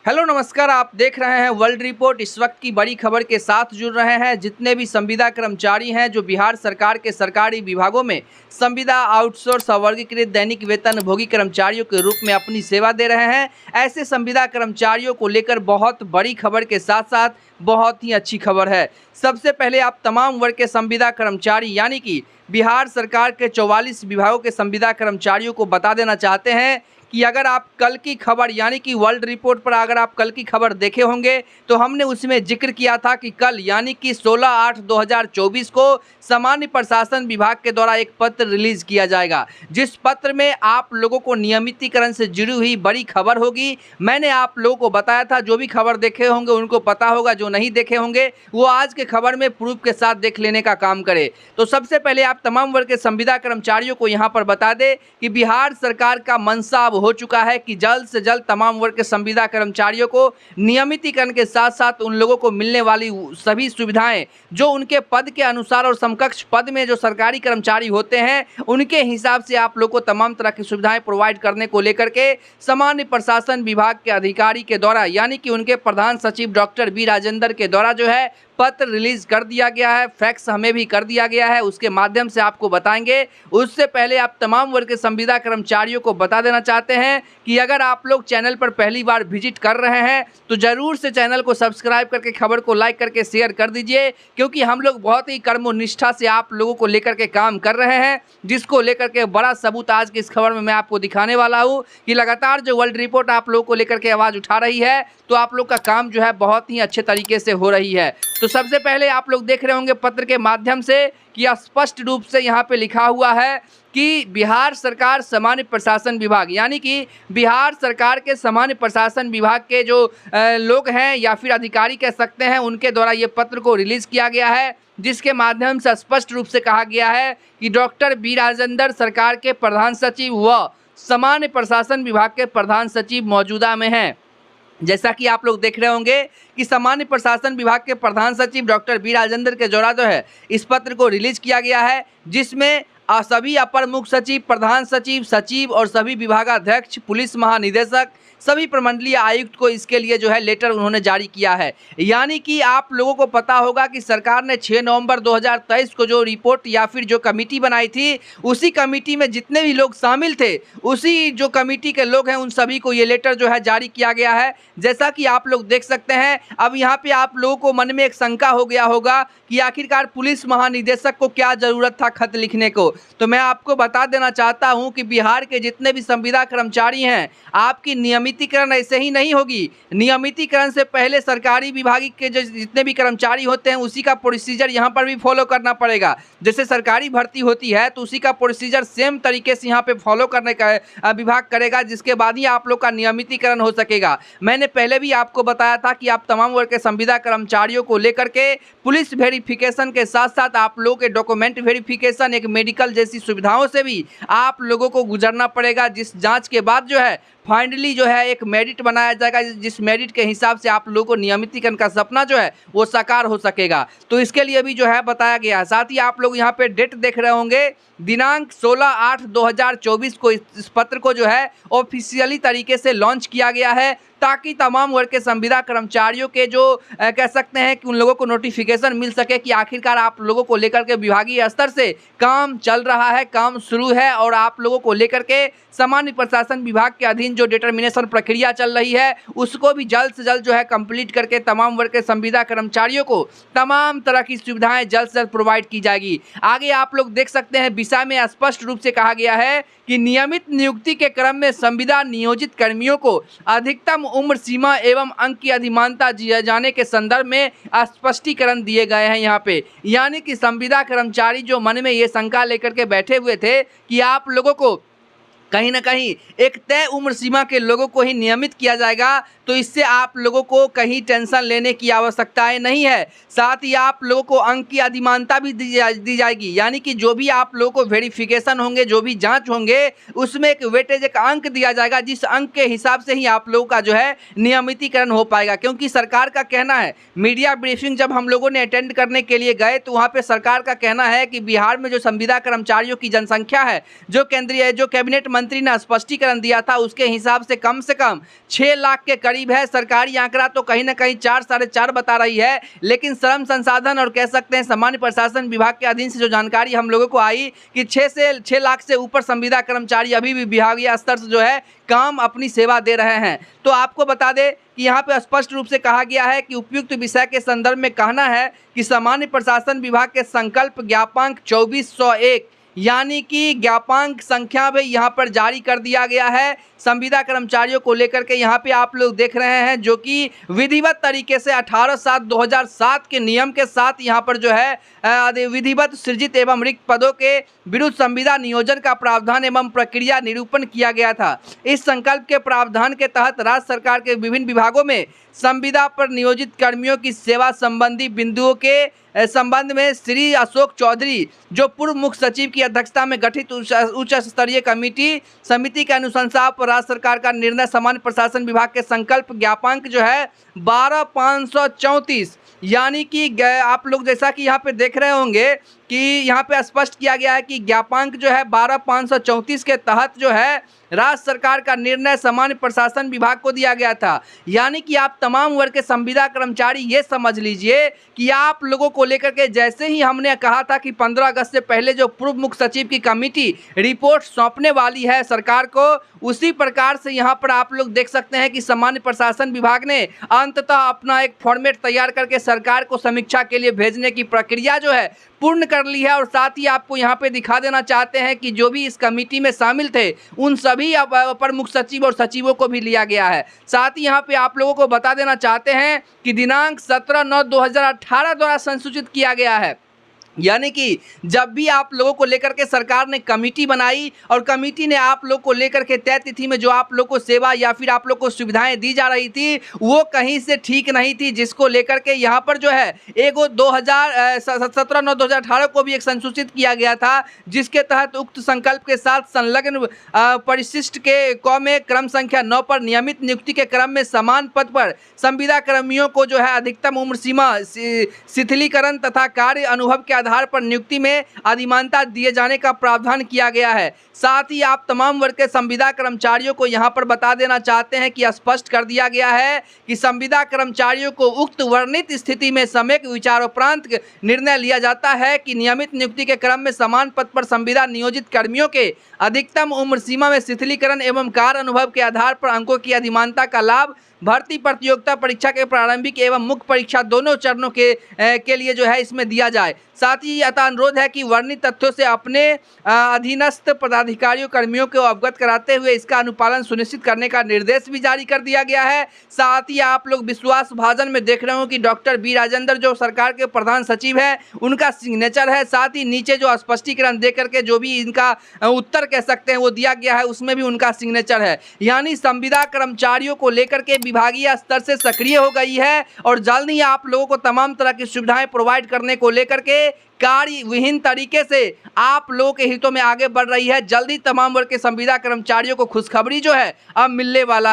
Hello नमस्कार, आप देख रहे हैं वर्ल्ड रिपोर्ट। इस वक्त की बड़ी खबर के साथ जुड़ रहे हैं जितने भी संविदा कर्मचारी हैं जो बिहार सरकार के सरकारी विभागों में संविदा आउटसोर्स अवर्गीकृत दैनिक वेतन भोगी कर्मचारियों के रूप में अपनी सेवा दे रहे हैं। ऐसे संविदा कर्मचारियों को लेकर बहुत बड़ी खबर के साथ साथ बहुत ही अच्छी खबर है। सबसे पहले आप तमाम वर्ग के संविदा कर्मचारी यानी कि बिहार सरकार के 44 विभागों के संविदा कर्मचारियों को बता देना चाहते हैं कि अगर आप कल की खबर यानी कि वर्ल्ड रिपोर्ट पर अगर आप कल की खबर देखे होंगे तो हमने उसमें जिक्र किया था कि कल यानी कि 16/8/2024 को सामान्य प्रशासन विभाग के द्वारा एक पत्र रिलीज किया जाएगा, जिस पत्र में आप लोगों को नियमितीकरण से जुड़ी हुई बड़ी खबर होगी। मैंने आप लोगों को बताया था, जो भी खबर देखे होंगे उनको पता होगा, जो नहीं देखे होंगे वो आज के खबर में प्रूफ के साथ देख लेने का काम करे। तो सबसे पहले आप तमाम वर्ग के संविदा कर्मचारियों को यहाँ पर बता दें कि बिहार सरकार का मंशा हो चुका है कि जल्द से जल्द तमाम वर्ग के संविदा कर्मचारियों को नियमितीकरण के साथ साथ उन लोगों को मिलने वाली सभी सुविधाएं जो उनके पद के अनुसार और समकक्ष पद में जो सरकारी कर्मचारी होते हैं उनके हिसाब से आप लोग को तमाम तरह की सुविधाएं प्रोवाइड करने को लेकर के सामान्य प्रशासन विभाग के अधिकारी के द्वारा यानी कि उनके प्रधान सचिव डॉक्टर बी राजेंद्र के द्वारा जो है पत्र रिलीज कर दिया गया है। फैक्स हमें भी कर दिया गया है, उसके माध्यम से आपको बताएंगे। उससे पहले आप तमाम वर्ग के संविदा कर्मचारियों को बता देना चाहते हैं कि अगर आप लोग चैनल पर पहली बार विजिट कर रहे हैं तो जरूर से चैनल को सब्सक्राइब करके खबर को लाइक करके शेयर कर दीजिए, क्योंकि हम लोग बहुत ही कर्मनिष्ठा से आप लोगों को लेकर के काम कर रहे हैं, जिसको लेकर के बड़ा सबूत आज की इस खबर में मैं आपको दिखाने वाला हूँ कि लगातार जो वर्ल्ड रिपोर्ट आप लोगों को लेकर के आवाज़ उठा रही है तो आप लोग का काम जो है बहुत ही अच्छे तरीके से हो रही है। तो सबसे पहले आप लोग देख रहे होंगे पत्र के माध्यम से कि स्पष्ट रूप से यहाँ पे लिखा हुआ है कि बिहार सरकार सामान्य प्रशासन विभाग यानी कि बिहार सरकार के सामान्य प्रशासन विभाग के जो लोग हैं या फिर अधिकारी कह सकते हैं, उनके द्वारा ये पत्र को रिलीज किया गया है, जिसके माध्यम से स्पष्ट रूप से कहा गया है कि डॉक्टर बी राजेंद्र सरकार के प्रधान सचिव व सामान्य प्रशासन विभाग के प्रधान सचिव मौजूदा में हैं। जैसा कि आप लोग देख रहे होंगे कि सामान्य प्रशासन विभाग के प्रधान सचिव डॉक्टर बी राजेंद्र के द्वारा जो है इस पत्र को रिलीज किया गया है, जिसमें सभी अपर मुख्य सचिव, प्रधान सचिव, सचिव और सभी विभागाध्यक्ष, पुलिस महानिदेशक, सभी प्रमंडलीय आयुक्त को इसके लिए जो है लेटर उन्होंने जारी किया है। यानी कि आप लोगों को पता होगा कि सरकार ने 6 नवंबर 2023 को जो रिपोर्ट या फिर जो कमेटी बनाई थी, उसी कमेटी में जितने भी लोग शामिल थे, उसी जो कमेटी के लोग हैं उन सभी को ये लेटर जो है जारी किया गया है। जैसा कि आप लोग देख सकते हैं, अब यहाँ पे आप लोगों को मन में एक शंका हो गया होगा कि आखिरकार पुलिस महानिदेशक को क्या ज़रूरत था खत लिखने को। तो मैं आपको बता देना चाहता हूँ कि बिहार के जितने भी संविदा कर्मचारी हैं, आपकी नियमितीकरण ऐसे ही नहीं होगी। नियमितीकरण से पहले सरकारी विभाग के जो जितने भी कर्मचारी होते हैं उसी का प्रोसीजर यहाँ पर भी फॉलो करना पड़ेगा। जैसे सरकारी भर्ती होती है तो उसी का प्रोसीजर सेम तरीके से यहाँ पे फॉलो करने का विभाग करेगा, जिसके बाद ही आप लोग का नियमितीकरण हो सकेगा। मैंने पहले भी आपको बताया था कि आप तमाम वर्ग के संविदा कर्मचारियों को लेकर के पुलिस वेरिफिकेशन के साथ साथ आप लोगों के डॉक्यूमेंट वेरिफिकेशन, एक मेडिकल जैसी सुविधाओं से भी आप लोगों को गुजरना पड़ेगा, जिस जांच के बाद जो है फाइनली जो है एक मेरिट बनाया जाएगा, जिस मेरिट के हिसाब से आप लोगों को नियमितीकरण का सपना जो है वो साकार हो सकेगा। तो इसके लिए भी जो है बताया गया है। साथ ही आप लोग यहाँ पे डेट देख रहे होंगे, दिनांक 16/8/2024 को इस पत्र को जो है ऑफिशियली तरीके से लॉन्च किया गया है, ताकि तमाम वर्ग के संविदा कर्मचारियों के जो कह सकते हैं कि उन लोगों को नोटिफिकेशन मिल सके कि आखिरकार आप लोगों को लेकर के विभागीय स्तर से काम चल रहा है, काम शुरू है और आप लोगों को लेकर के सामान्य प्रशासन विभाग के अधीन जो डिटर्मिनेशन प्रक्रिया चल रही है उसको भी जल्द से जल्द जो है कंप्लीट करके तमाम वर्ग के संविदा कर्मचारियों को तमाम तरह की सुविधाएं जल्द से जल्द प्रोवाइड की जाएगी। आगे आप लोग देख सकते हैं विषय में स्पष्ट रूप से कहा गया है कि नियमित नियुक्ति के क्रम में संविदा नियोजित कर्मियों को अधिकतम उम्र सीमा एवं अंक की अधिमानता दिए जाने के संदर्भ में स्पष्टीकरण दिए गए हैं यहाँ पे। यानी कि संविदा कर्मचारी जो मन में ये शंका लेकर के बैठे हुए थे कि आप लोगों को कहीं ना कहीं एक तय उम्र सीमा के लोगों को ही नियमित किया जाएगा, तो इससे आप लोगों को कहीं टेंशन लेने की आवश्यकताएं नहीं है। साथ ही आप लोगों को अंक की अधिमानता भी दी जाएगी, यानी कि जो भी आप लोगों को वेरिफिकेशन होंगे, जो भी जांच होंगे, उसमें एक वेटेज, एक अंक दिया जाएगा, जिस अंक के हिसाब से ही आप लोगों का जो है नियमितीकरण हो पाएगा। क्योंकि सरकार का कहना है, मीडिया ब्रीफिंग जब हम लोगों ने अटेंड करने के लिए गए तो वहाँ पर सरकार का कहना है कि बिहार में जो संविदा कर्मचारियों की जनसंख्या है, जो केंद्रीय जो कैबिनेट मंत्री ने स्पष्टीकरण दिया था उसके हिसाब से कम 6 लाख के करीब है। सरकारी आंकड़ा तो कहीं ना कहीं 4 साढ़े 4 बता रही है, लेकिन श्रम संसाधन और कह सकते हैं सामान्य प्रशासन विभाग के अधीन से जो जानकारी हम लोगों को आई कि 6 लाख से ऊपर संविदा कर्मचारी अभी भी विभागीय स्तर से जो है काम अपनी सेवा दे रहे हैं। तो आपको बता दें कि यहाँ पे स्पष्ट रूप से कहा गया है कि उपयुक्त विषय के संदर्भ में कहना है कि सामान्य प्रशासन विभाग के संकल्प ज्ञापांक 2401 यानी कि ज्ञापांक संख्या भी यहाँ पर जारी कर दिया गया है संविदा कर्मचारियों को लेकर के। यहाँ पे आप लोग देख रहे हैं जो कि विधिवत तरीके से 18/7/2007 के नियम के साथ यहाँ पर जो है विधिवत सृजित एवं रिक्त पदों के विरुद्ध संविदा नियोजन का प्रावधान एवं प्रक्रिया निरूपण किया गया था। इस संकल्प के प्रावधान के तहत राज्य सरकार के विभिन्न विभागों में संविदा पर नियोजित कर्मियों की सेवा संबंधी बिंदुओं के संबंध में श्री अशोक चौधरी जो पूर्व मुख्य सचिव की अध्यक्षता में गठित उच्च स्तरीय समिति के अनुशंसा पर राज्य सरकार का निर्णय सामान्य प्रशासन विभाग के संकल्प ज्ञापांक जो है 12/534 यानी कि आप लोग जैसा कि यहाँ पे देख रहे होंगे कि यहाँ पे स्पष्ट किया गया है कि ज्ञापांक जो है 12/534 के तहत जो है राज्य सरकार का निर्णय सामान्य प्रशासन विभाग को दिया गया था। यानी कि आप तमाम वर्ग के संविदा कर्मचारी ये समझ लीजिए कि आप लोगों को लेकर के जैसे ही हमने कहा था कि 15 अगस्त से पहले जो पूर्व मुख्य सचिव की कमेटी रिपोर्ट सौंपने वाली है सरकार को, उसी प्रकार से यहाँ पर आप लोग देख सकते हैं कि सामान्य प्रशासन विभाग ने अंततः अपना एक फॉर्मेट तैयार करके सरकार को समीक्षा के लिए भेजने की प्रक्रिया जो है पूर्ण कर ली है। और साथ ही आपको यहाँ पे दिखा देना चाहते हैं कि जो भी इस कमेटी में शामिल थे उन सभी अपर मुख्य सचिव और सचिवों को भी लिया गया है। साथ ही यहाँ पे आप लोगों को बता देना चाहते हैं कि दिनांक 17/9/2018 द्वारा संसूचित किया गया है। यानी कि जब भी आप लोगों को लेकर के सरकार ने कमेटी बनाई और कमेटी ने आप लोग को लेकर के तय तिथि में जो आप लोग को सेवा या फिर आप लोग को सुविधाएं दी जा रही थी वो कहीं से ठीक नहीं थी, जिसको लेकर के यहाँ पर जो है एगो 17/9/2018 को भी एक संसूचित किया गया था, जिसके तहत उक्त संकल्प के साथ संलग्न परिशिष्ट के क में क्रम संख्या 9 पर नियमित नियुक्ति के क्रम में समान पद पर संविदा कर्मियों को जो है अधिकतम उम्र सीमा शिथिलीकरण तथा कार्य अनुभव के आधार पर नियुक्ति में अधिमानता दिए जाने का प्रावधान किया गया है। साथ ही आप तमाम वर्ग के संविदा कर्मचारियों को यहां पर बता देना चाहते हैं कि स्पष्ट कर दिया गया है कि संविदा कर्मचारियों को उक्त वर्णित स्थिति में सम्यक विचारोपरांत निर्णय लिया जाता है कि नियमित नियुक्ति के क्रम में समान पद पर संविदा नियोजित कर्मियों के अधिकतम उम्र सीमा में शिथिलीकरण एवं कार्य अनुभव के आधार पर अंकों की अधिमानता का लाभ भर्ती प्रतियोगिता परीक्षा के प्रारंभिक एवं मुख्य परीक्षा दोनों चरणों के लिए जो है इसमें दिया जाए। साथ ही यह अनुरोध है कि वर्णित तथ्यों से अपने अधीनस्थ पदाधिकारियों कर्मियों को अवगत कराते हुए इसका अनुपालन सुनिश्चित करने का निर्देश भी जारी कर दिया गया है। साथ ही आप लोग विश्वास भाजन में देख रहे हो कि डॉक्टर बी राजेंद्र जो सरकार के प्रधान सचिव है उनका सिग्नेचर है। साथ ही नीचे जो स्पष्टीकरण दे करके जो भी इनका उत्तर कह सकते हैं वो दिया गया है उसमें भी उनका सिग्नेचर है। यानी संविदा कर्मचारियों को लेकर के विभागीय स्तर से सक्रिय हो गई है और जल्द ही आप लोगों को तमाम तरह की सुविधाएं प्रोवाइड करने को लेकर के कार्य विहीन तरीके से आप लोगों के हितों में आगे बढ़ रही है। जल्दी तमाम वर्ग के संविदा कर्मचारियों को खुशखबरी जो है अब मिलने वाला है।